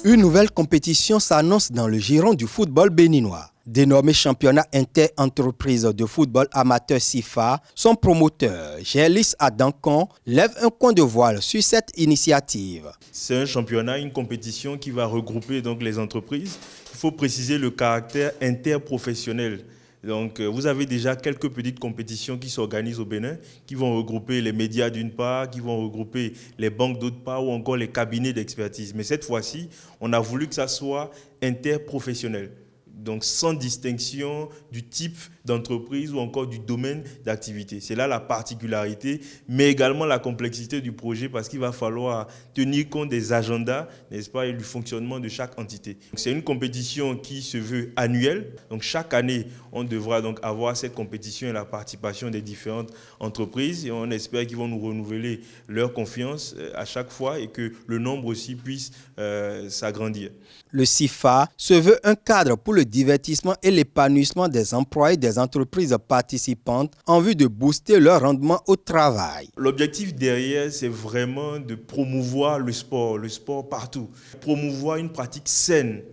Une nouvelle compétition s'annonce dans le giron du football béninois. Dénommé championnat inter-entreprise de football amateur SIFA, son promoteur, Gélis Adankon, lève un coin de voile sur cette initiative. C'est un championnat, une compétition qui va regrouper donc les entreprises. Il faut préciser le caractère interprofessionnel. Donc, vous avez déjà quelques petites compétitions qui s'organisent au Bénin, qui vont regrouper les médias d'une part, qui vont regrouper les banques d'autre part, ou encore les cabinets d'expertise. Mais cette fois-ci, on a voulu que ça soit interprofessionnel. Donc sans distinction du type d'entreprise ou encore du domaine d'activité. C'est là la particularité, mais également la complexité du projet parce qu'il va falloir tenir compte des agendas, n'est-ce pas, et du fonctionnement de chaque entité. C'est une compétition qui se veut annuelle. Donc chaque année, on devra donc avoir cette compétition et la participation des différentes entreprises et on espère qu'ils vont nous renouveler leur confiance à chaque fois et que le nombre aussi puisse s'agrandir. Le SIFA se veut un cadre pour le divertissement et l'épanouissement des employés des entreprises participantes en vue de booster leur rendement au travail. L'objectif derrière, c'est vraiment de promouvoir le sport partout. Promouvoir une pratique saine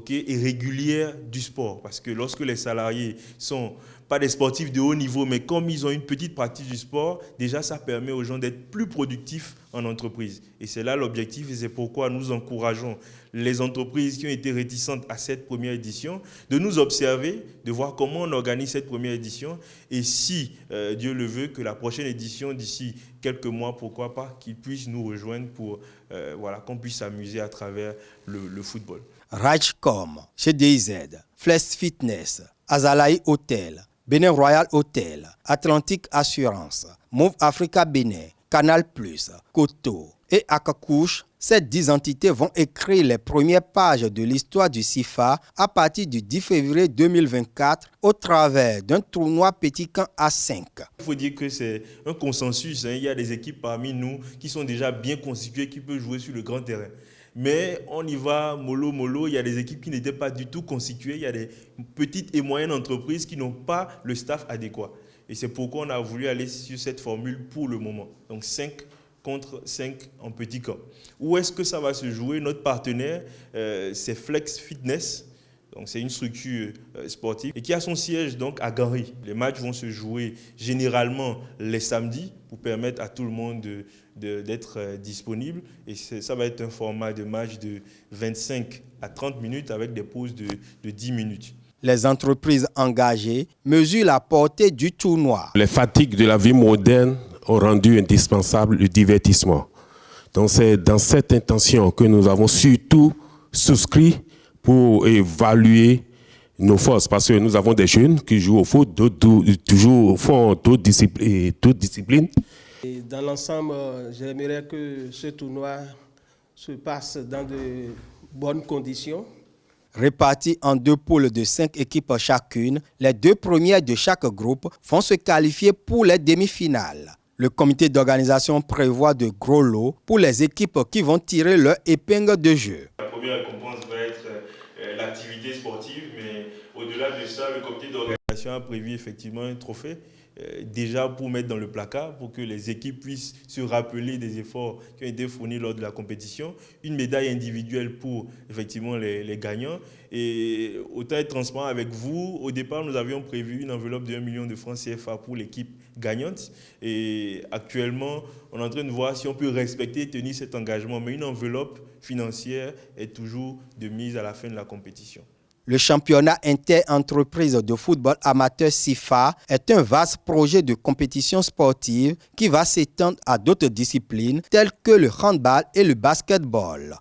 et régulière du sport. Parce que lorsque les salariés sont pas des sportifs de haut niveau, mais comme ils ont une petite pratique du sport, déjà ça permet aux gens d'être plus productifs en entreprise. Et c'est là l'objectif et c'est pourquoi nous encourageons les entreprises qui ont été réticentes à cette première édition de nous observer, de voir comment on organise cette première édition et si Dieu le veut, que la prochaine édition d'ici quelques mois, pourquoi pas, qu'ils puissent nous rejoindre pour qu'on puisse s'amuser à travers le football. Rajcom, GDIZ, Flex Fitness, Azalaï Hotel, Bénin Royal Hotel, Atlantique Assurance, Move Africa Bénin, Canal+, Koto et Akakouche, ces 10 entités vont écrire les premières pages de l'histoire du SIFA à partir du 10 février 2024 au travers d'un tournoi petit camp à 5. Il faut dire que c'est un consensus. Il y a des équipes parmi nous qui sont déjà bien constituées, qui peuvent jouer sur le grand terrain. Mais on y va mollo. Il y a des équipes qui n'étaient pas du tout constituées. Il y a des petites et moyennes entreprises qui n'ont pas le staff adéquat. Et c'est pourquoi on a voulu aller sur cette formule pour le moment. Donc 5 contre 5 en petit camp. Où est-ce que ça va se jouer? Notre partenaire, c'est Flex Fitness. Donc c'est une structure sportive et qui a son siège donc à Ganry. Les matchs vont se jouer généralement les samedis pour permettre à tout le monde d'être disponible. Et ça va être un format de match de 25 à 30 minutes avec des pauses de 10 minutes. Les entreprises engagées mesurent la portée du tournoi. Les fatigues de la vie moderne ont rendu indispensable le divertissement. Donc c'est dans cette intention que nous avons surtout souscrit pour évaluer nos forces. Parce que nous avons des jeunes qui jouent au foot, d'autres font d'autres disciplines. Et dans l'ensemble, j'aimerais que ce tournoi se passe dans de bonnes conditions. Répartis en 2 poules de 5 équipes chacune, les 2 premières de chaque groupe vont se qualifier pour les demi-finales. Le comité d'organisation prévoit de gros lots pour les équipes qui vont tirer leur épingle de jeu. La première récompense va être l'activité sportive, mais au-delà de ça, le comité d'organisation a prévu effectivement un trophée déjà pour mettre dans le placard, pour que les équipes puissent se rappeler des efforts qui ont été fournis lors de la compétition. Une médaille individuelle pour effectivement les gagnants. Et autant être transparent avec vous, au départ, nous avions prévu une enveloppe de 1 million de francs CFA pour l'équipe gagnante. Et actuellement, on est en train de voir si on peut respecter et tenir cet engagement. Mais une enveloppe financière est toujours de mise à la fin de la compétition. Le championnat inter-entreprise de football amateur SIFA est un vaste projet de compétition sportive qui va s'étendre à d'autres disciplines telles que le handball et le basketball.